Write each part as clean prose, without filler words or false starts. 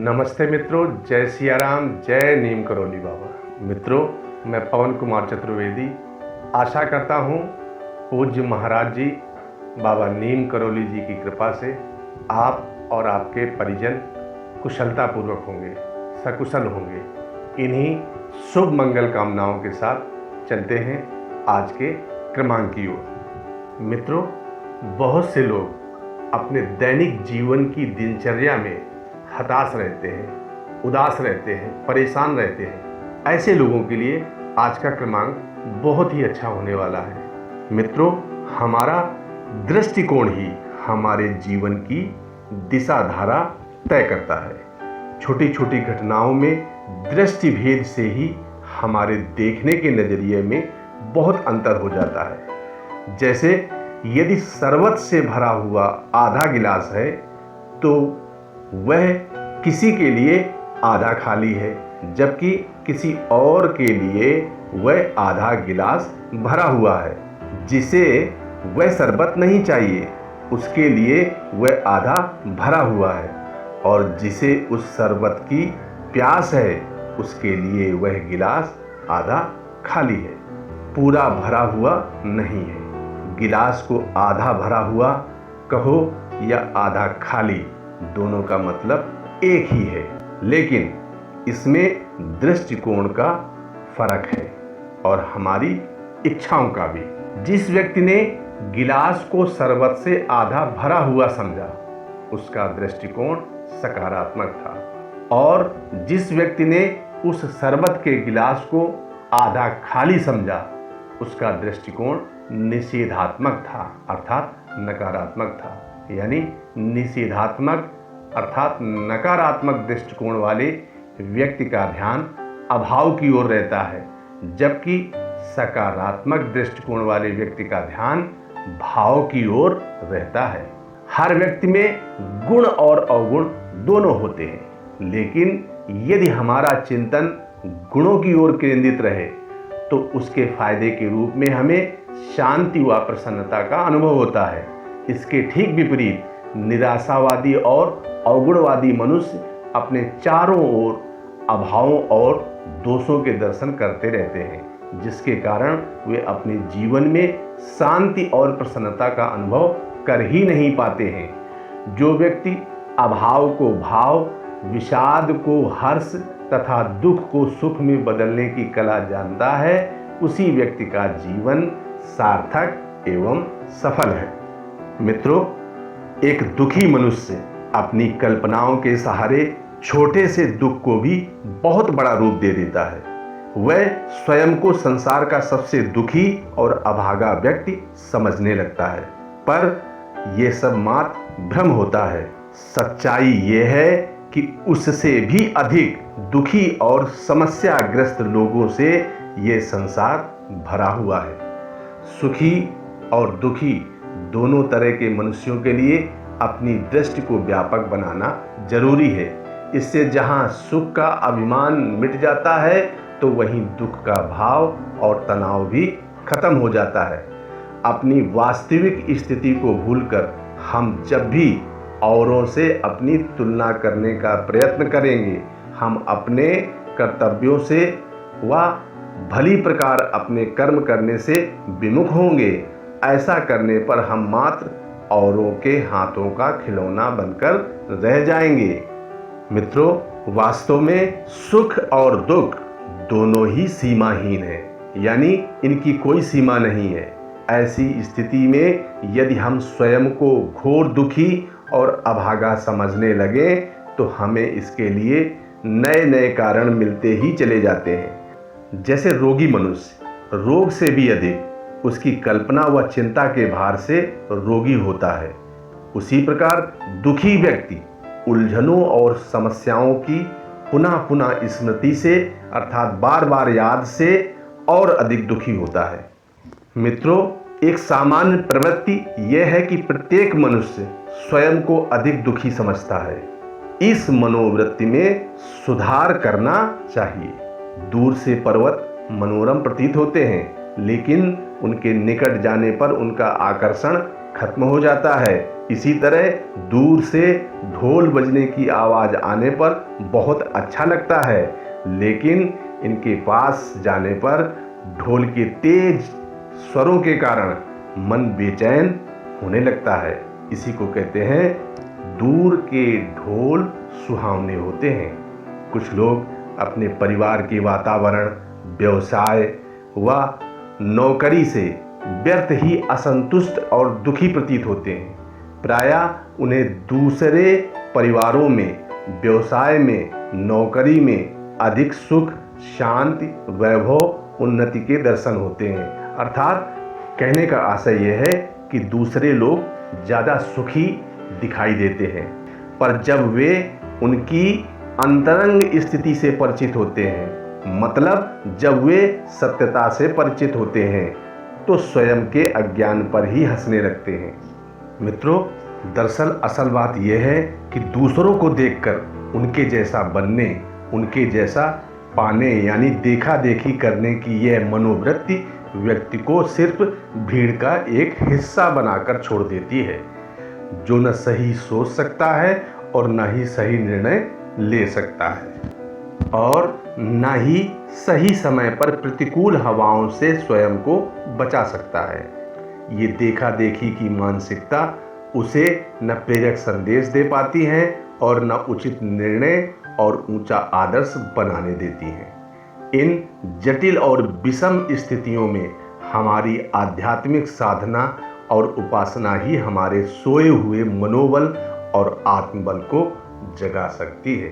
नमस्ते मित्रों, जय सिया राम, जय नीम करोली बाबा। मित्रों, मैं पवन कुमार चतुर्वेदी आशा करता हूँ पूज्य महाराज जी बाबा नीम करोली जी की कृपा से आप और आपके परिजन कुशलतापूर्वक होंगे, सकुशल होंगे। इन्हीं शुभ मंगल कामनाओं के साथ चलते हैं आज के क्रमांक की ओर। मित्रों, बहुत से लोग अपने दैनिक जीवन की दिनचर्या में हताश रहते हैं, उदास रहते हैं, परेशान रहते हैं। ऐसे लोगों के लिए आज का क्रमांक बहुत ही अच्छा होने वाला है। मित्रों, हमारा दृष्टिकोण ही हमारे जीवन की दिशा धारा तय करता है। छोटी छोटी घटनाओं में दृष्टि भेद से ही हमारे देखने के नजरिए में बहुत अंतर हो जाता है। जैसे यदि शरबत से भरा हुआ आधा गिलास है तो वह किसी के लिए आधा खाली है, जबकि किसी और के लिए वह आधा गिलास भरा हुआ है। जिसे वह शरबत नहीं चाहिए उसके लिए वह आधा भरा हुआ है, और जिसे उस शरबत की प्यास है उसके लिए वह गिलास आधा खाली है, पूरा भरा हुआ नहीं है। गिलास को आधा भरा हुआ कहो या आधा खाली, दोनों का मतलब एक ही है, लेकिन इसमें दृष्टिकोण का फर्क है और हमारी इच्छाओं का भी। जिस व्यक्ति ने गिलास को शरबत से आधा भरा हुआ समझा उसका दृष्टिकोण सकारात्मक था, और जिस व्यक्ति ने उस शरबत के गिलास को आधा खाली समझा उसका दृष्टिकोण निषेधात्मक था, अर्थात नकारात्मक था। यानी निषेधात्मक अर्थात नकारात्मक दृष्टिकोण वाले व्यक्ति का ध्यान अभाव की ओर रहता है, जबकि सकारात्मक दृष्टिकोण वाले व्यक्ति का ध्यान भाव की ओर रहता है। हर व्यक्ति में गुण और अवगुण दोनों होते हैं, लेकिन यदि हमारा चिंतन गुणों की ओर केंद्रित रहे तो उसके फायदे के रूप में हमें शांति व प्रसन्नता का अनुभव होता है। इसके ठीक विपरीत निराशावादी और अवगुणवादी मनुष्य अपने चारों ओर अभावों और दोषों के दर्शन करते रहते हैं, जिसके कारण वे अपने जीवन में शांति और प्रसन्नता का अनुभव कर ही नहीं पाते हैं। जो व्यक्ति अभाव को भाव, विषाद को हर्ष तथा दुख को सुख में बदलने की कला जानता है, उसी व्यक्ति का जीवन सार्थक एवं सफल है। मित्रों, एक दुखी मनुष्य अपनी कल्पनाओं के सहारे छोटे से दुख को भी बहुत बड़ा रूप दे देता है। वह स्वयं को संसार का सबसे दुखी और अभागा व्यक्ति समझने लगता है, पर यह सब मात्र भ्रम होता है। सच्चाई यह है कि उससे भी अधिक दुखी और समस्याग्रस्त लोगों से यह संसार भरा हुआ है। सुखी और दुखी दोनों तरह के मनुष्यों के लिए अपनी दृष्टि को व्यापक बनाना जरूरी है। इससे जहां सुख का अभिमान मिट जाता है तो वहीं दुख का भाव और तनाव भी खत्म हो जाता है। अपनी वास्तविक स्थिति को भूलकर हम जब भी औरों से अपनी तुलना करने का प्रयत्न करेंगे, हम अपने कर्तव्यों से व भली प्रकार अपने कर्म करने से विमुख होंगे। ऐसा करने पर हम मात्र औरों के हाथों का खिलौना बनकर रह जाएंगे। मित्रों, वास्तव में सुख और दुख दोनों ही सीमाहीन हैं, यानी इनकी कोई सीमा नहीं है। ऐसी स्थिति में यदि हम स्वयं को घोर दुखी और अभागा समझने लगे तो हमें इसके लिए नए नए कारण मिलते ही चले जाते हैं। जैसे रोगी मनुष्य रोग से भी अधिक उसकी कल्पना व चिंता के भार से रोगी होता है, उसी प्रकार दुखी व्यक्ति उलझनों और समस्याओं की पुनः पुनः स्मृति से अर्थात बार बार याद से और अधिक दुखी होता है। मित्रों, एक सामान्य प्रवृत्ति यह है कि प्रत्येक मनुष्य स्वयं को अधिक दुखी समझता है। इस मनोवृत्ति में सुधार करना चाहिए। दूर से पर्वत मनोरम प्रतीत होते हैं, लेकिन उनके निकट जाने पर उनका आकर्षण खत्म हो जाता है। इसी तरह दूर से ढोल बजने की आवाज़ आने पर बहुत अच्छा लगता है, लेकिन इनके पास जाने पर ढोल के तेज स्वरों के कारण मन बेचैन होने लगता है। इसी को कहते हैं दूर के ढोल सुहावने होते हैं। कुछ लोग अपने परिवार के वातावरण, व्यवसाय व नौकरी से व्यर्थ ही असंतुष्ट और दुखी प्रतीत होते हैं। प्रायः उन्हें दूसरे परिवारों में, व्यवसाय में, नौकरी में अधिक सुख, शांति, वैभव, उन्नति के दर्शन होते हैं। अर्थात कहने का आशय यह है कि दूसरे लोग ज़्यादा सुखी दिखाई देते हैं, पर जब वे उनकी अंतरंग स्थिति से परिचित होते हैं, मतलब जब वे सत्यता से परिचित होते हैं, तो स्वयं के अज्ञान पर ही हंसने लगते हैं। मित्रों, दरअसल असल बात यह है कि दूसरों को देखकर उनके जैसा बनने, उनके जैसा पाने यानी देखा देखी करने की यह मनोवृत्ति व्यक्ति को सिर्फ भीड़ का एक हिस्सा बनाकर छोड़ देती है, जो न सही सोच सकता है और न ही सही निर्णय ले सकता है और न ही सही समय पर प्रतिकूल हवाओं से स्वयं को बचा सकता है। ये देखा देखी की मानसिकता उसे न प्रेरक संदेश दे पाती है और न उचित निर्णय और ऊंचा आदर्श बनाने देती है। इन जटिल और विषम स्थितियों में हमारी आध्यात्मिक साधना और उपासना ही हमारे सोए हुए मनोबल और आत्मबल को जगा सकती है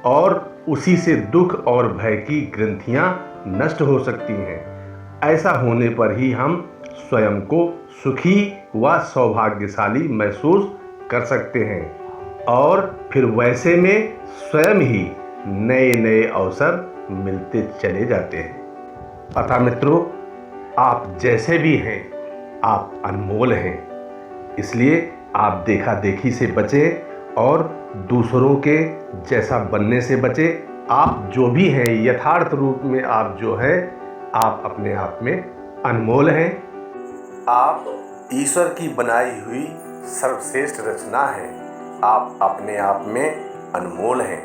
और उसी से दुख और भय की ग्रंथियां नष्ट हो सकती हैं। ऐसा होने पर ही हम स्वयं को सुखी व सौभाग्यशाली महसूस कर सकते हैं और फिर वैसे में स्वयं ही नए नए अवसर मिलते चले जाते हैं। अतः मित्रों, आप जैसे भी हैं, आप अनमोल हैं। इसलिए आप देखा देखी से बचें और दूसरों के जैसा बनने से बचें। आप जो भी हैं, यथार्थ रूप में आप जो हैं, आप अपने आप में अनमोल हैं। आप ईश्वर की बनाई हुई सर्वश्रेष्ठ रचना हैं। आप अपने आप में अनमोल हैं।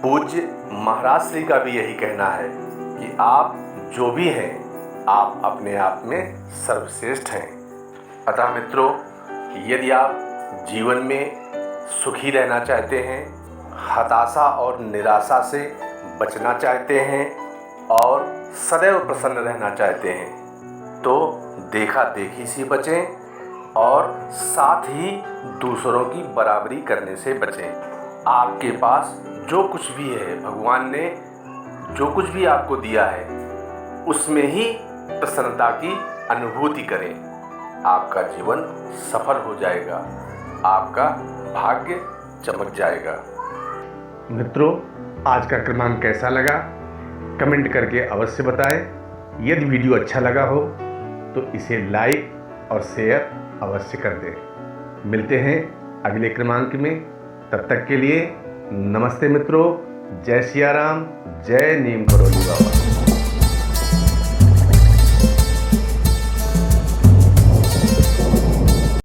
पूज्य महाराज श्री का भी यही कहना है कि आप जो भी हैं, आप अपने आप में सर्वश्रेष्ठ हैं। अतः मित्रों, यदि आप जीवन में सुखी रहना चाहते हैं, हताशा और निराशा से बचना चाहते हैं और सदैव प्रसन्न रहना चाहते हैं, तो देखा देखी से बचें और साथ ही दूसरों की बराबरी करने से बचें। आपके पास जो कुछ भी है, भगवान ने जो कुछ भी आपको दिया है, उसमें ही प्रसन्नता की अनुभूति करें। आपका जीवन सफल हो जाएगा, आपका भाग्य चमक जाएगा। मित्रों, आज का क्रमांक कैसा लगा कमेंट करके अवश्य बताएं। यदि वीडियो अच्छा लगा हो तो इसे लाइक और शेयर अवश्य कर दें। मिलते हैं अगले क्रमांक में। तब तक के लिए नमस्ते मित्रों। जय सिया राम, जय नीम करोली बाबा।